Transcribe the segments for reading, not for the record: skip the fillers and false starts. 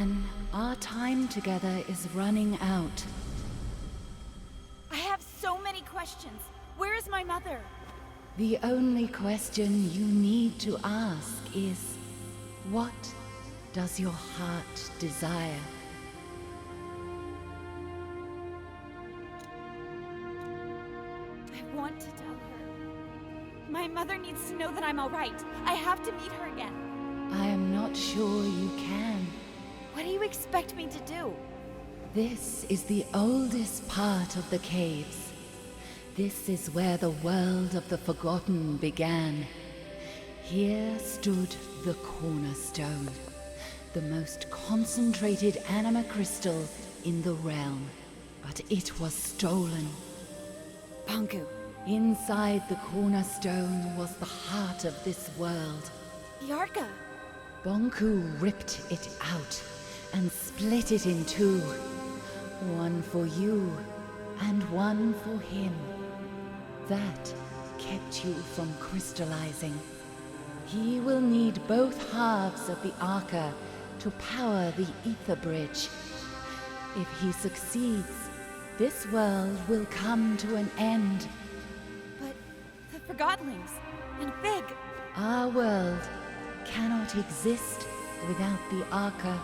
Anne, our time together is running out. I have so many questions. Where is my mother? The only question you need to ask is, what does your heart desire? I want to tell her. My mother needs to know that I'm all right. I have to meet her again. I am not sure you can. What do you expect me to do? This is the oldest part of the caves. This is where the world of the Forgotten began. Here stood the cornerstone, the most concentrated anima crystal in the realm. But it was stolen. Bonku. Inside the cornerstone was the heart of this world. The Arca. Bonku ripped it out and split it in two. One for you and one for him. That kept you from crystallizing. He will need both halves of the Arca to power the Ether Bridge. If he succeeds, this world will come to an end. But the Forgotlings and Big. Our world cannot exist without the Arca.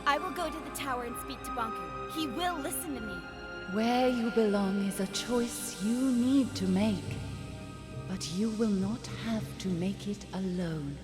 I will go to the tower and speak to Bonku. He will listen to me. Where you belong is a choice you need to make. But you will not have to make it alone.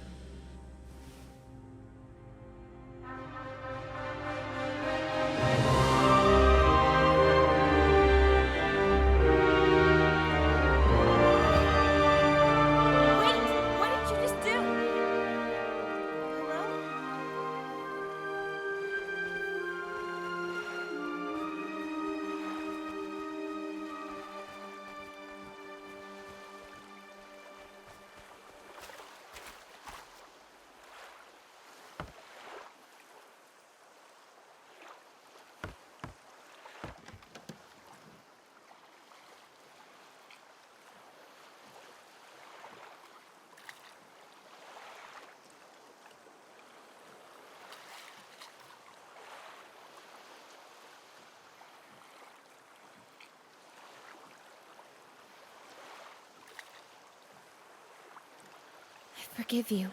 forgive you.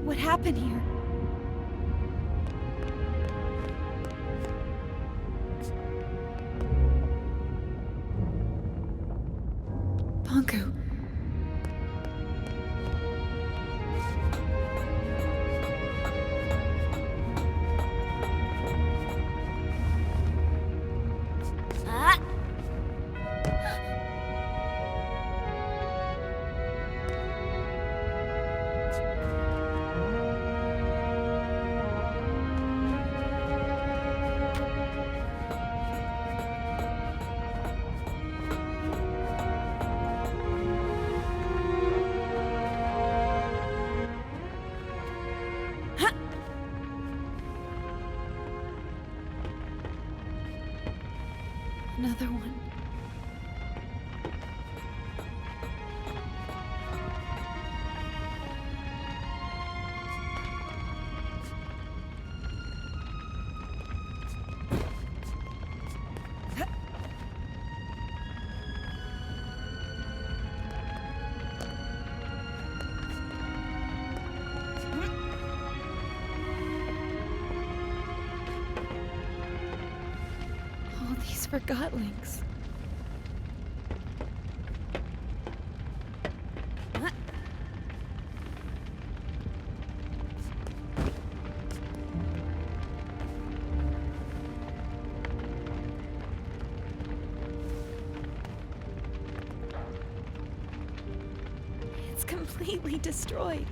What happened here? Bonku. Another one. All these Forgotlings. It's completely destroyed.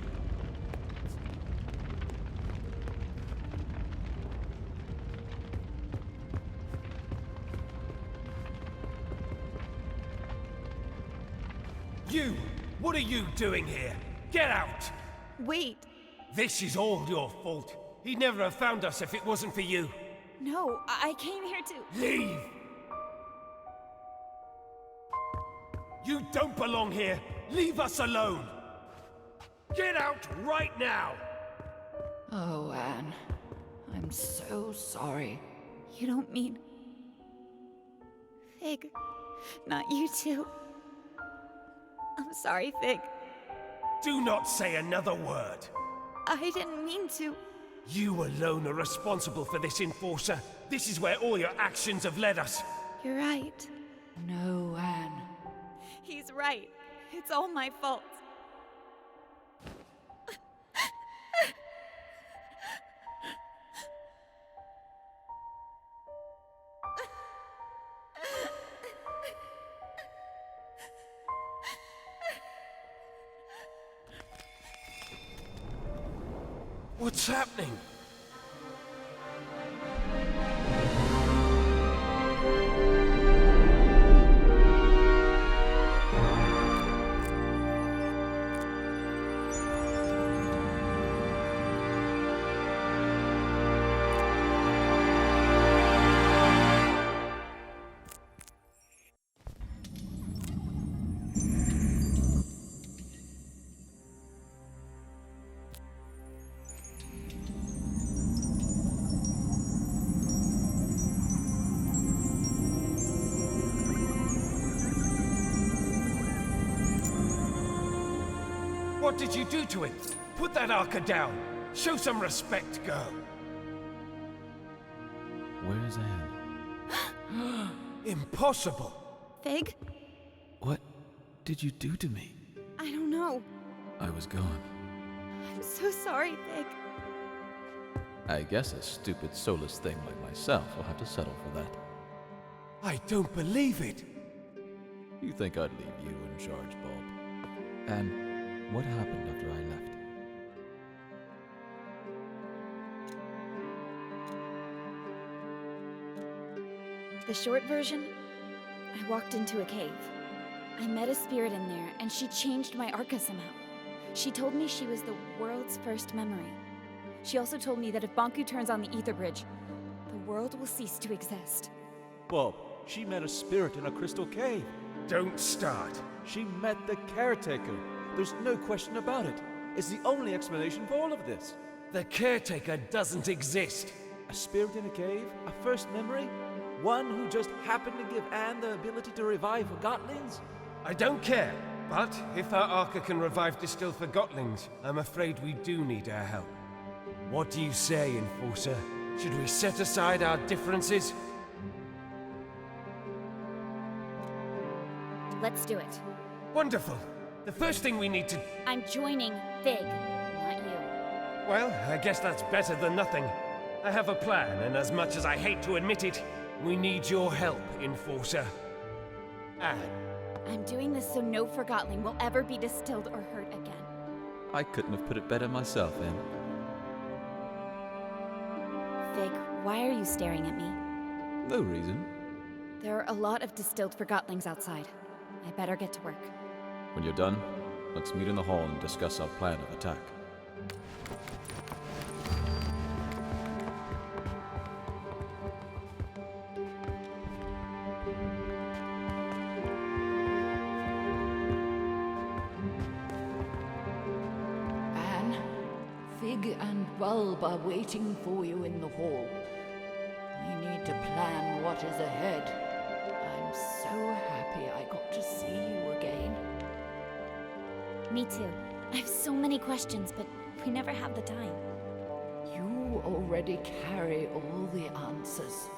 You! What are you doing here? Get out! Wait. This is all your fault. He'd never have found us if it wasn't for you. No, I came here to... Leave! You don't belong here! Leave us alone! Get out right now! Oh, Anne. I'm so sorry. You don't mean... Fig. Not you too. I'm sorry, Fig. Do not say another word. I didn't mean to. You alone are responsible for this, Enforcer. This is where all your actions have led us. You're right. No, Anne. He's right. It's all my fault. What's happening? What did you do to it? Put that Arca down. Show some respect, girl. Where's Anne? Impossible. Fig? What did you do to me? I don't know. I was gone. I'm so sorry, Fig. I guess a stupid, soulless thing like myself will have to settle for that. I don't believe it. You think I'd leave you in charge, Bob? And what happened after I left? The short version? I walked into a cave. I met a spirit in there, and she changed my Arca somehow. She told me she was the world's first memory. She also told me that if Bonku turns on the Ether Bridge, the world will cease to exist. Bob, she met a spirit in a crystal cave. Don't start. She met the caretaker. There's no question about it. It's the only explanation for all of this. The caretaker doesn't exist. A spirit in a cave? A first memory? One who just happened to give Anne the ability to revive Forgotlings? I don't care. But if our Arca can revive distilled Forgotlings, I'm afraid we do need her help. What do you say, Enforcer? Should we set aside our differences? Let's do it. Wonderful. The first thing we need to... I'm joining Fig, not you. Well, I guess that's better than nothing. I have a plan, and as much as I hate to admit it, we need your help, Enforcer. Anne. I'm doing this so no Forgotling will ever be distilled or hurt again. I couldn't have put it better myself, Anne. Fig, why are you staring at me? No reason. There are a lot of distilled Forgotlings outside. I better get to work. When you're done, let's meet in the hall and discuss our plan of attack. Anne, Fig and Bulb are waiting for you in the hall. We need to plan what is ahead. I'm so happy I got to see you again. Me too. I have so many questions, but we never have the time. You already carry all the answers.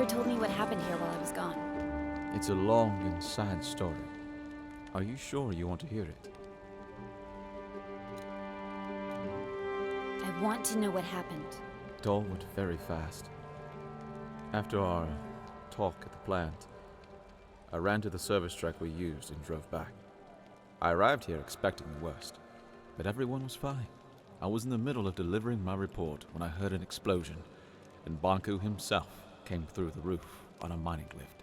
never told me what happened here while I was gone. It's a long and sad story. Are you sure you want to hear it? I want to know what happened. It all went very fast. After our talk at the plant, I ran to the service truck we used and drove back. I arrived here expecting the worst, but everyone was fine. I was in the middle of delivering my report when I heard an explosion, and Bonku himself came through the roof on a mining lift.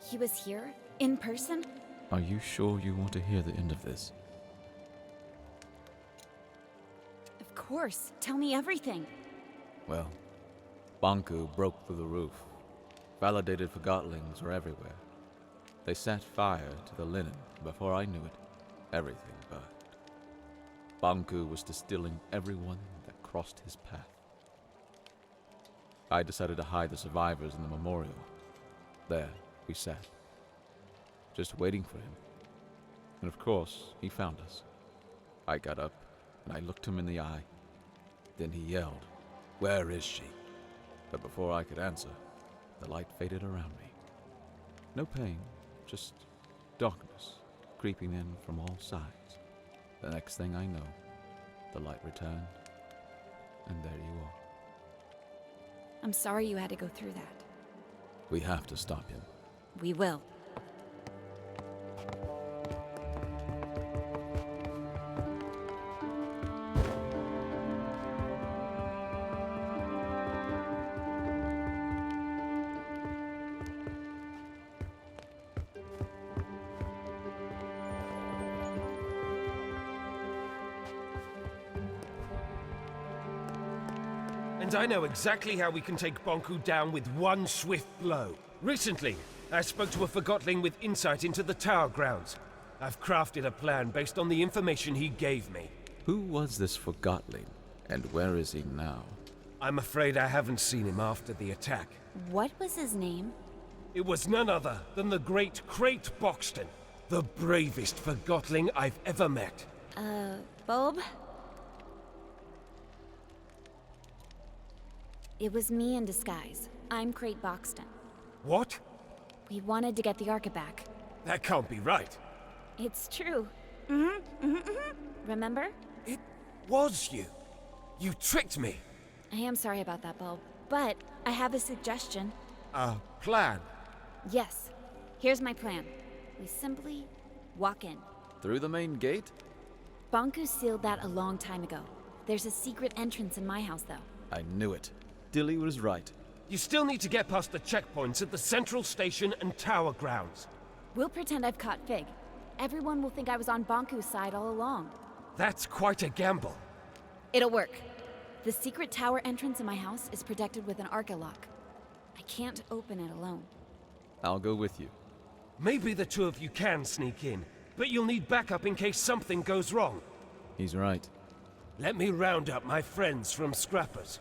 He was here? In person? Are you sure you want to hear the end of this? Of course. Tell me everything. Well, Bonku broke through the roof. Validated Forgotlings were everywhere. They set fire to the linen. Before I knew it, everything burned. Bonku was distilling everyone that crossed his path. I decided to hide the survivors in the memorial. There we sat, just waiting for him. And of course, he found us. I got up, and I looked him in the eye. Then he yelled, "Where is she?" But before I could answer, the light faded around me. No pain, just darkness creeping in from all sides. The next thing I know, the light returned, and there you are. I'm sorry you had to go through that. We have to stop him. We will. And I know exactly how we can take Bonku down with one swift blow. Recently, I spoke to a Forgotling with insight into the tower grounds. I've crafted a plan based on the information he gave me. Who was this Forgotling, and where is he now? I'm afraid I haven't seen him after the attack. What was his name? It was none other than the great Crate Boxton, the bravest Forgotling I've ever met. Bulb? It was me in disguise. I'm Crate Boxton. What? We wanted to get the Arca back. That can't be right. It's true. Remember? It was you. You tricked me. I am sorry about that, Bulb. But I have a suggestion. A plan? Yes. Here's my plan. We simply walk in. Through the main gate? Bonku sealed that a long time ago. There's a secret entrance in my house, though. I knew it. Dilly was right. You still need to get past the checkpoints at the central station and tower grounds. We'll pretend I've caught Fig. Everyone will think I was on Bonku's side all along. That's quite a gamble. It'll work. The secret tower entrance in my house is protected with an Arca lock. I can't open it alone. I'll go with you. Maybe the two of you can sneak in, but you'll need backup in case something goes wrong. He's right. Let me round up my friends from Scrappers.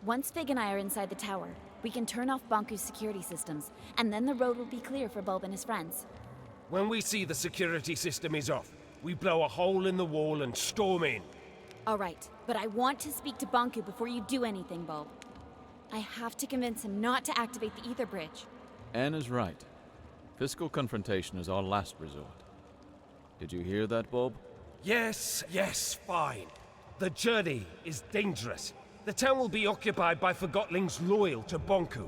Once Fig and I are inside the tower, we can turn off Bonku's security systems, and then the road will be clear for Bulb and his friends. When we see the security system is off, we blow a hole in the wall and storm in. All right, but I want to speak to Bonku before you do anything, Bulb. I have to convince him not to activate the ether bridge. Anne is right. Physical confrontation is our last resort. Did you hear that, Bulb? Yes, fine. The journey is dangerous. The town will be occupied by Forgotlings loyal to Bonku,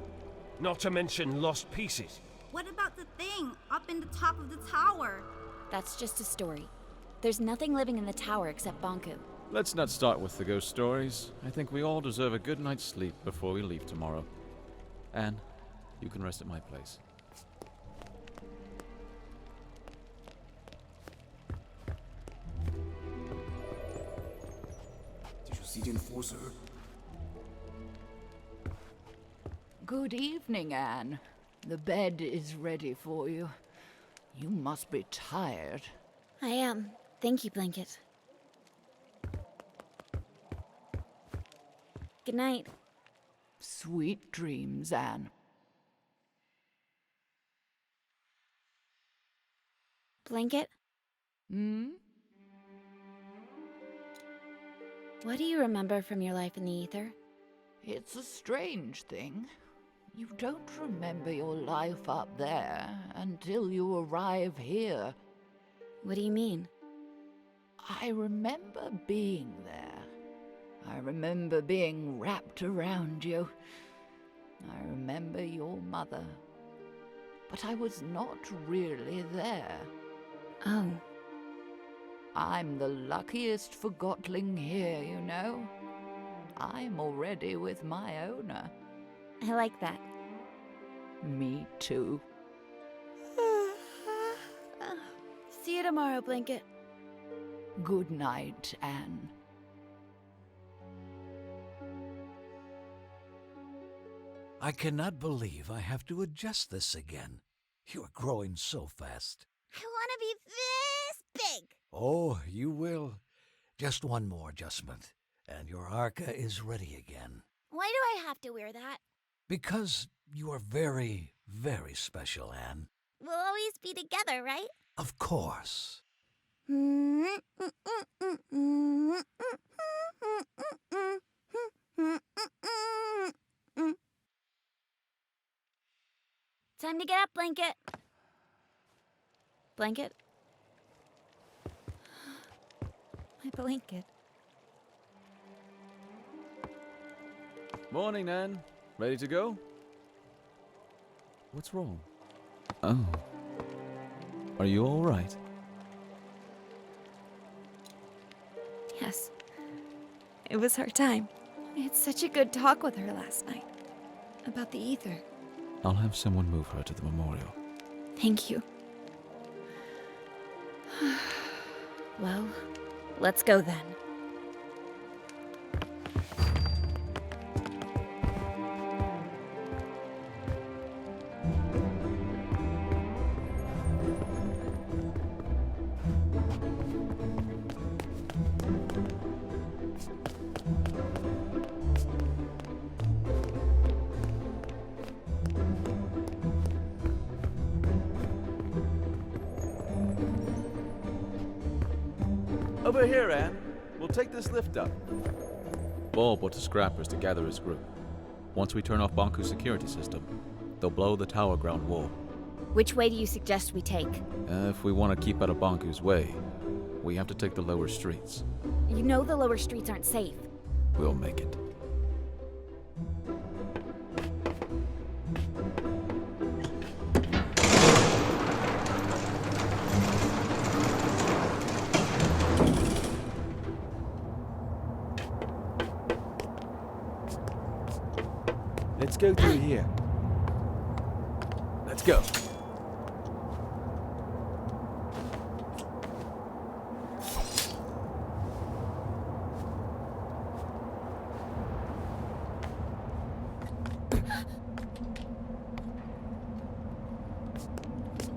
not to mention lost pieces. What about the thing up in the top of the tower? That's just a story. There's nothing living in the tower except Bonku. Let's not start with the ghost stories. I think we all deserve a good night's sleep before we leave tomorrow. Anne, you can rest at my place. Did you see the enforcer? Good evening, Anne. The bed is ready for you. You must be tired. I am. Thank you, Blanket. Good night. Sweet dreams, Anne. Blanket? What do you remember from your life in the ether? It's a strange thing. You don't remember your life up there until you arrive here. What do you mean? I remember being there. I remember being wrapped around you. I remember your mother. But I was not really there. Oh. I'm the luckiest Forgotling here, you know. I'm already with my owner. I like that. Me too. See you tomorrow, Blanket. Good night, Anne. I cannot believe I have to adjust this again. You are growing so fast. I want to be this big. Oh, you will. Just one more adjustment, and your Arca is ready again. Why do I have to wear that? Because you are very, very special, Anne. We'll always be together, right? Of course. Time to get up, Blanket. Blanket? My blanket. Morning, Anne. Ready to go? What's wrong? Oh. Are you all right? Yes. It was our time. I had such a good talk with her last night. About the ether. I'll have someone move her to the memorial. Thank you. Well, let's go then. Over here, Anne. We'll take this lift up. Bulb went to Scrappers to gather his group. Once we turn off Bonku's security system, they'll blow the tower ground wall. Which way do you suggest we take? If we want to keep out of Bonku's way, we have to take the lower streets. You know the lower streets aren't safe. We'll make it. Let's go through here. Let's go.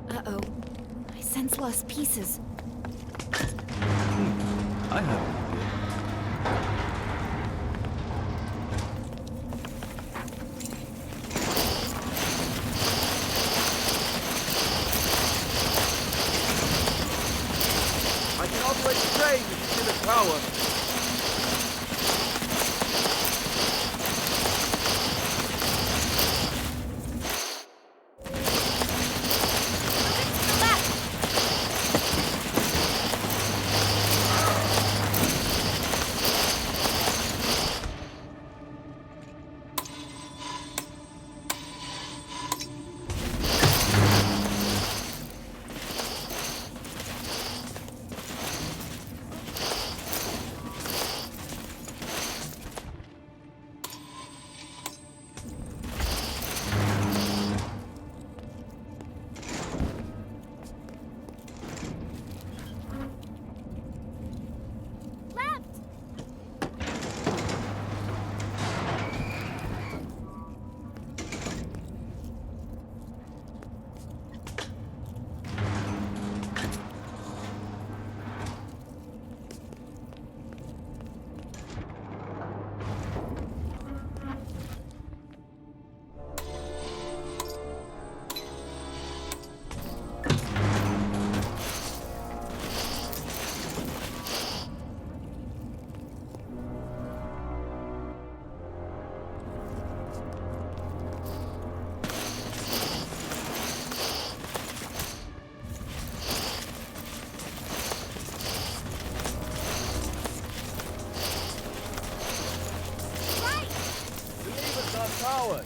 Uh-oh. I sense lost pieces. I have an idea. I can operate the train if you get a power. To the left. powered.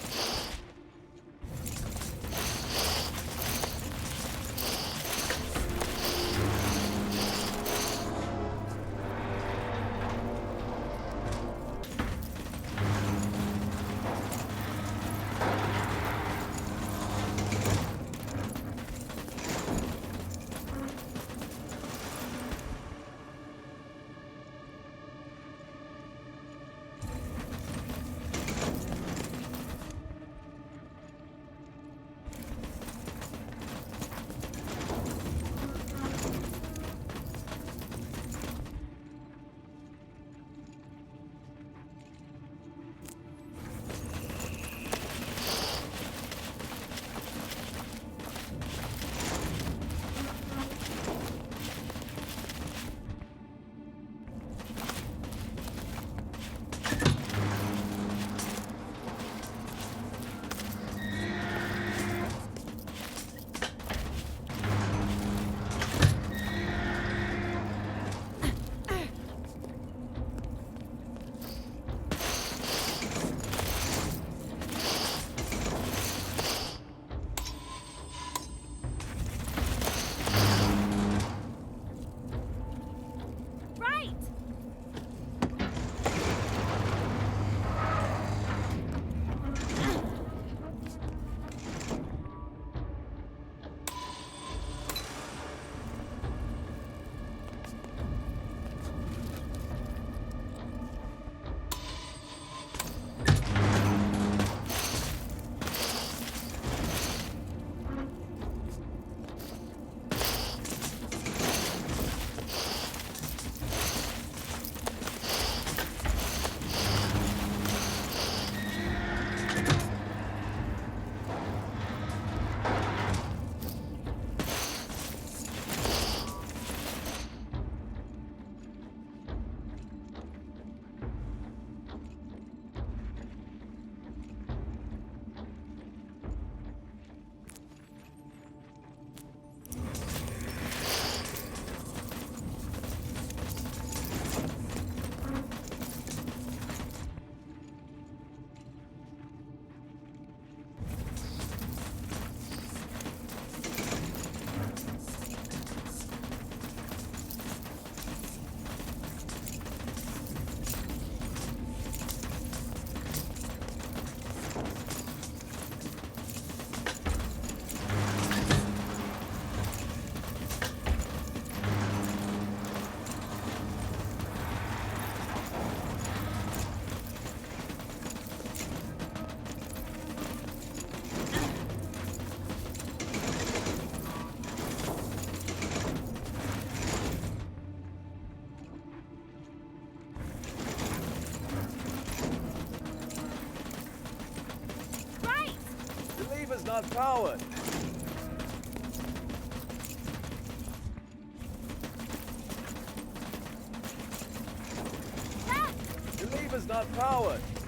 Right! The lever's not powered. The lever's not powered.